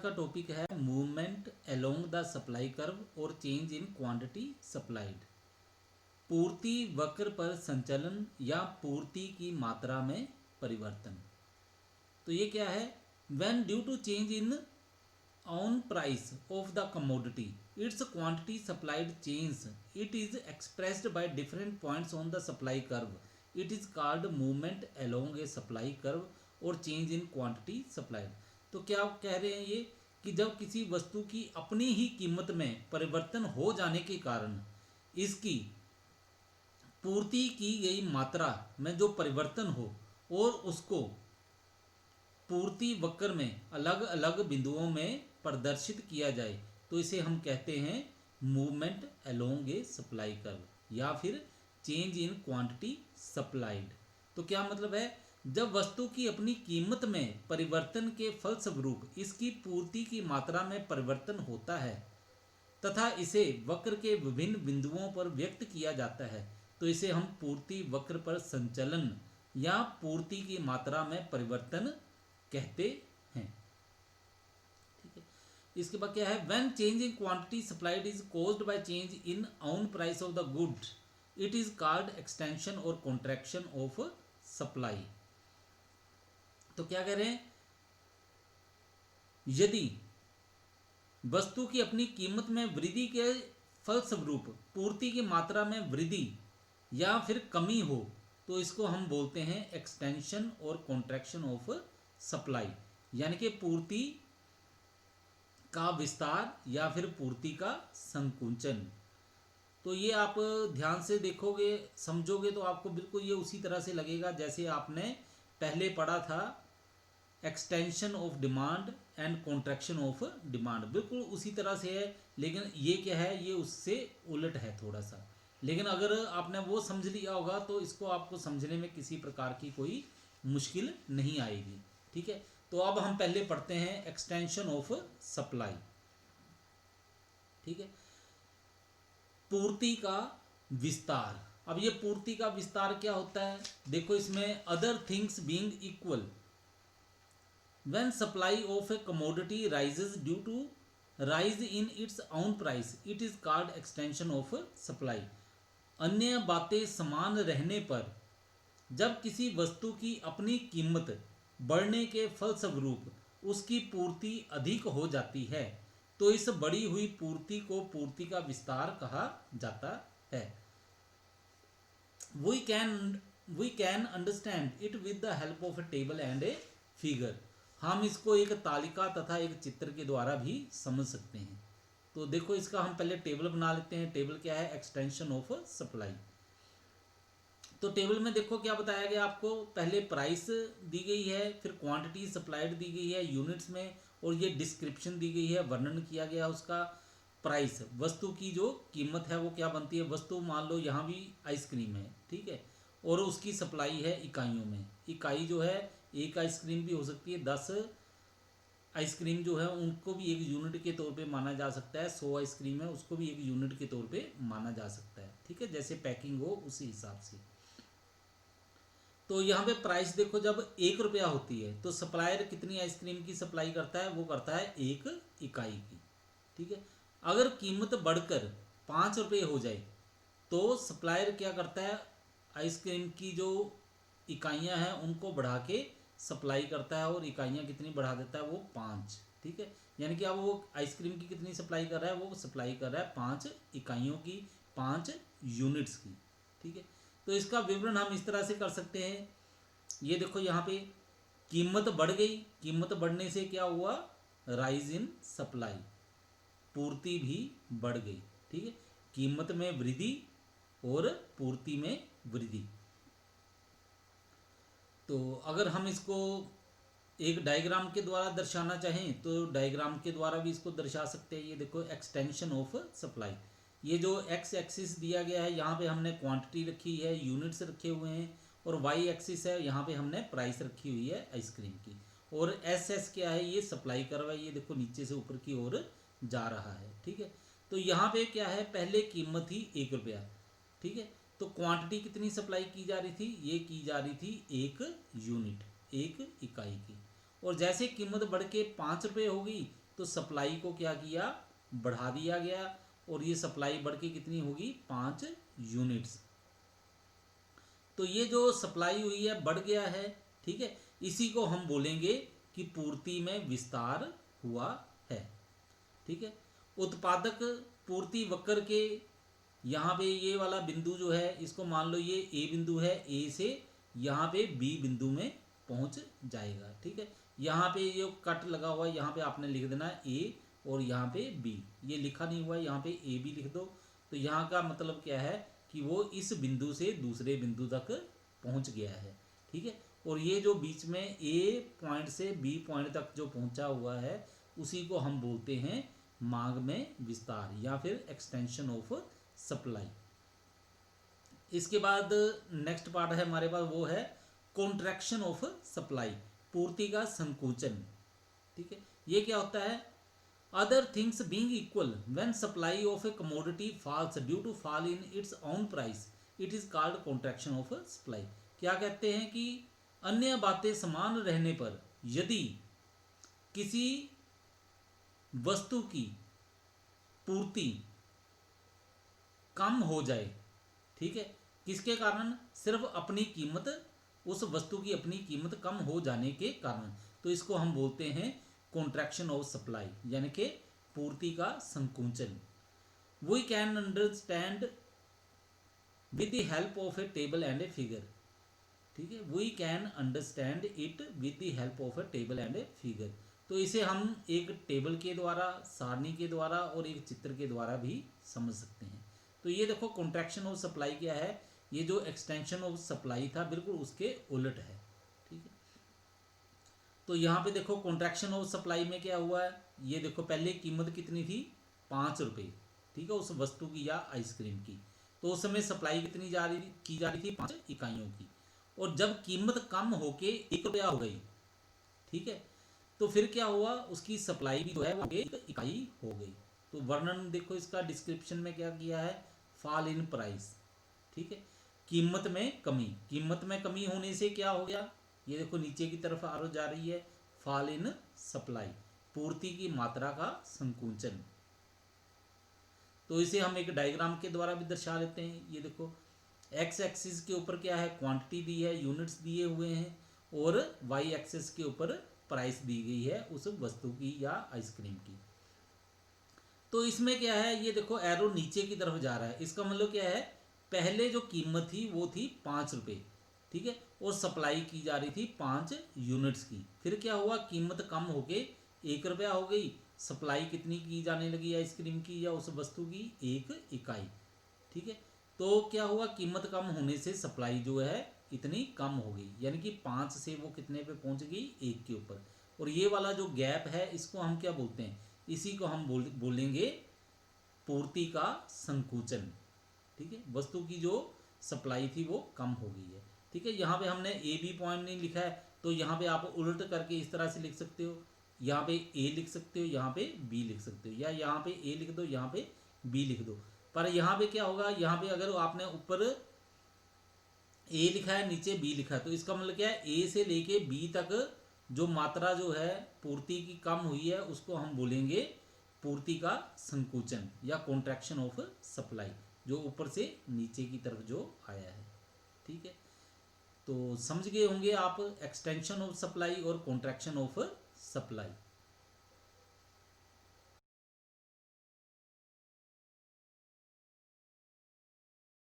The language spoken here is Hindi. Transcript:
का टॉपिक है movement along the supply curve और चेंज इन क्वांटिटी सप्लाइड। पूर्ति वक्र पर संचलन या पूर्ति की मात्रा में परिवर्तन। तो ये क्या है? When due to change in own price of the commodity its quantity supplied change, it is expressed by different points on the supply curve, it is called movement along a supply curve और चेंज इन क्वांटिटी सप्लाइड। तो क्या कह रहे हैं ये कि जब किसी वस्तु की अपनी ही कीमत में परिवर्तन हो जाने के कारण इसकी पूर्ति की गई मात्रा में जो परिवर्तन हो और उसको पूर्ति वक्र में अलग अलग बिंदुओं में प्रदर्शित किया जाए तो इसे हम कहते हैं movement along a supply curve या फिर चेंज इन क्वांटिटी सप्लाइड। तो क्या मतलब है? जब वस्तु की अपनी कीमत में परिवर्तन के फलस्वरूप इसकी पूर्ति की मात्रा में परिवर्तन होता है तथा इसे वक्र के विभिन्न बिंदुओं पर व्यक्त किया जाता है तो इसे हम पूर्ति वक्र पर संचलन या पूर्ति की मात्रा में परिवर्तन कहते हैं। ठीक है, इसके बाद क्या है? When change in quantity supplied is caused by change in own price of the good, it is called extension और कॉन्ट्रैक्शन ऑफ सप्लाई। तो क्या कह रहे हैं? यदि वस्तु की अपनी कीमत में वृद्धि के फलस्वरूप पूर्ति की मात्रा में वृद्धि या फिर कमी हो तो इसको हम बोलते हैं एक्सटेंशन और कॉन्ट्रैक्शन ऑफ सप्लाई, यानी कि पूर्ति का विस्तार या फिर पूर्ति का संकुचन। तो ये आप ध्यान से देखोगे समझोगे तो आपको बिल्कुल ये उसी तरह से लगेगा जैसे आपने पहले पढ़ा था extension of demand and contraction of demand, बिल्कुल उसी तरह से है। लेकिन ये क्या है? ये उससे उलट है थोड़ा सा। लेकिन अगर आपने वो समझ लिया होगा तो इसको आपको समझने में किसी प्रकार की कोई मुश्किल नहीं आएगी। ठीक है, तो अब हम पहले पढ़ते हैं एक्सटेंशन ऑफ सप्लाई। ठीक है, पूर्ति का विस्तार। अब ये पूर्ति का विस्तार क्या होता है? देखो इसमें other things being equal, when supply of a commodity rises due to rise in its own price, it is called extension of supply। अन्य बातें समान रहने पर जब किसी वस्तु की अपनी कीमत बढ़ने के फलस्वरूप उसकी पूर्ति अधिक हो जाती है तो इस बढ़ी हुई पूर्ति को पूर्ति का विस्तार कहा जाता है। We can understand it with the help of a table and a figure। हम इसको एक तालिका तथा एक चित्र के द्वारा भी समझ सकते हैं। तो देखो इसका हम पहले टेबल बना लेते हैं। टेबल क्या है? Extension of supply. तो टेबल में देखो क्या बताया गया आपको, पहले प्राइस दी गई है, फिर क्वांटिटी सप्लाइड दी गई है यूनिट्स में, और ये डिस्क्रिप्शन दी गई है, वर्णन किया गया उसका। प्राइस वस्तु की जो कीमत है वो क्या बनती है? वस्तु मान लो यहाँ भी आइसक्रीम है, ठीक है, और उसकी सप्लाई है इकाइयों में। इकाई जो है एक आइसक्रीम भी हो सकती है, 10 आइसक्रीम जो है उनको भी एक यूनिट के तौर पे माना जा सकता है। 100 आइसक्रीम है उसको भी एक यूनिट के तौर पे माना जा सकता है। ठीक है, जैसे पैकिंग हो उसी हिसाब से। तो यहाँ पे प्राइस देखो जब 1 रुपया होती है तो सप्लायर कितनी आइसक्रीम की सप्लाई करता है? वो करता है 1 इकाई की। ठीक है, अगर कीमत बढ़कर 5 रुपये हो जाए तो सप्लायर क्या करता है? आइसक्रीम की जो इकाइयाँ हैं उनको बढ़ा के सप्लाई करता है, और इकाइयाँ कितनी बढ़ा देता है? वो 5। ठीक है, यानी कि अब वो आइसक्रीम की कितनी सप्लाई कर रहा है? वो सप्लाई कर रहा है 5 इकाइयों की, 5 यूनिट्स की। ठीक है, तो इसका विवरण हम इस तरह से कर सकते हैं। ये देखो यहाँ पे कीमत बढ़ गई, कीमत बढ़ने से क्या हुआ? राइज इन सप्लाई, पूर्ति भी बढ़ गई। ठीक है, कीमत में वृद्धि और पूर्ति में वृद्धि। तो अगर हम इसको एक डायग्राम के द्वारा दर्शाना चाहें तो डायग्राम के द्वारा भी इसको दर्शा सकते हैं। ये देखो एक्सटेंशन ऑफ सप्लाई। ये जो एक्स एक्सिस दिया गया है यहाँ पे हमने क्वांटिटी रखी है, यूनिट्स रखे हुए हैं, और वाई एक्सिस है यहाँ पे हमने प्राइस रखी हुई है आइसक्रीम की, और एस एस क्या है? ये सप्लाई कर्व है, ये देखो नीचे से ऊपर की ओर जा रहा है। ठीक है, तो यहाँ पे क्या है? पहले कीमत थी 1 रुपया। ठीक है, तो क्वांटिटी कितनी सप्लाई की जा रही थी? ये की जा रही थी 1 यूनिट, 1 इकाई की। और जैसे कीमत बढ़ के 5 रुपये हो गई तो सप्लाई को क्या किया, बढ़ा दिया गया, और ये सप्लाई बढ़ के कितनी होगी, 5 यूनिट्स। तो ये जो सप्लाई हुई है बढ़ गया है, ठीक है, इसी को हम बोलेंगे कि पूर्ति में विस्तार हुआ है, ठीक है। उत्पादक पूर्ति वक्र के यहाँ पे ये वाला बिंदु जो है, इसको मान लो ये ए बिंदु है, ए से यहाँ पे बी बिंदु में पहुँच जाएगा, ठीक है। यहाँ पे ये कट लगा हुआ है, यहाँ पे आपने लिख देना ए और यहाँ पे बी, ये लिखा नहीं हुआ है, यहाँ पे ए बी लिख दो। तो यहाँ का मतलब क्या है कि वो इस बिंदु से दूसरे बिंदु तक पहुँच गया है, ठीक है। और ये जो बीच में ए पॉइंट से बी पॉइंट तक जो पहुँचा हुआ है, उसी को हम बोलते हैं मांग में विस्तार या फिर एक्सटेंशन ऑफ सप्लाई। इसके बाद नेक्स्ट पार्ट है हमारे पास, वो है कॉन्ट्रैक्शन ऑफ सप्लाई, पूर्ति का संकुचन, ठीक है। ये क्या होता है, other things being equal when supply of a commodity falls due to fall in its own price, it is called contraction of supply. क्या कहते हैं कि अन्य बातें समान रहने पर यदि किसी वस्तु की पूर्ति कम हो जाए, ठीक है, किसके कारण, सिर्फ अपनी कीमत, उस वस्तु की अपनी कीमत कम हो जाने के कारण, तो इसको हम बोलते हैं कॉन्ट्रैक्शन ऑफ सप्लाई, यानी कि पूर्ति का संकुचन। We can understand with the help of a table and a figure, ठीक है, we can understand it with the help of a table and a figure. तो इसे हम एक टेबल के द्वारा, सारणी के द्वारा और एक चित्र के द्वारा भी समझ सकते हैं। तो ये देखो कॉन्ट्रैक्शन ऑफ सप्लाई क्या है, ये जो एक्सटेंशन ऑफ सप्लाई था बिल्कुल उसके उलट है, ठीक है। तो यहाँ पे देखो कॉन्ट्रैक्शन ऑफ सप्लाई में क्या हुआ है, ये देखो पहले कीमत कितनी थी, 5 रुपये, ठीक है, उस वस्तु की या आइसक्रीम की। तो उस समय सप्लाई कितनी की जा रही थी, 5 इकाइयों की। और जब कीमत कम होके 1 रुपया हो गई, ठीक है, तो फिर क्या हुआ, उसकी सप्लाई भी जो है वो 1 इकाई हो गई। तो वर्णन देखो इसका, डिस्क्रिप्शन में क्या किया है, फॉल इन प्राइस, ठीक है, कीमत में कमी। कीमत में कमी होने से क्या हो गया, ये देखो नीचे की तरफ आरो जा रही है, फॉल इन सप्लाई, पूर्ति की मात्रा का संकुचन। तो इसे हम एक डायग्राम के द्वारा भी दर्शा लेते हैं। ये देखो एक्स एक्सिस के ऊपर क्या है, क्वांटिटी दी है, यूनिट्स दिए हुए हैं, और वाई एक्सिस के ऊपर प्राइस दी गई है उस वस्तु की या आइसक्रीम की। तो इसमें क्या है, ये देखो एरो नीचे की तरफ जा रहा है, इसका मतलब क्या है, पहले जो कीमत थी वो थी 5 रुपये, ठीक है, और सप्लाई की जा रही थी 5 यूनिट्स की। फिर क्या हुआ, कीमत कम होके 1 रुपया हो गई, सप्लाई कितनी की जाने लगी आइसक्रीम की या उस वस्तु की, 1 इकाई, ठीक है। तो क्या हुआ, कीमत कम होने से सप्लाई जो है इतनी कम हो गई, यानी कि 5 से वो कितने पे पहुंच गई, 1 के ऊपर। और ये वाला जो गैप है इसको हम क्या बोलते हैं, इसी को हम बोलेंगे पूर्ति का संकुचन, ठीक है। वस्तु की जो सप्लाई थी वो कम हो गई है, ठीक है। यहाँ पे हमने ए बी पॉइंट नहीं लिखा है, तो यहाँ पे आप उलट करके इस तरह से लिख सकते हो, यहाँ पे ए लिख सकते हो, यहाँ पे बी लिख सकते हो, या यहाँ पे ए लिख दो, यहाँ पे बी लिख दो। पर यहाँ पे क्या होगा, यहाँ पे अगर आपने ऊपर ए लिखा है, नीचे बी लिखा है, तो इसका मतलब क्या है, ए से लेके बी तक जो मात्रा जो है पूर्ति की कम हुई है उसको हम बोलेंगे पूर्ति का संकुचन या कॉन्ट्रैक्शन ऑफ सप्लाई, जो ऊपर से नीचे की तरफ जो आया है, ठीक है। तो समझ गए होंगे आप एक्सटेंशन ऑफ सप्लाई और कॉन्ट्रैक्शन ऑफ सप्लाई।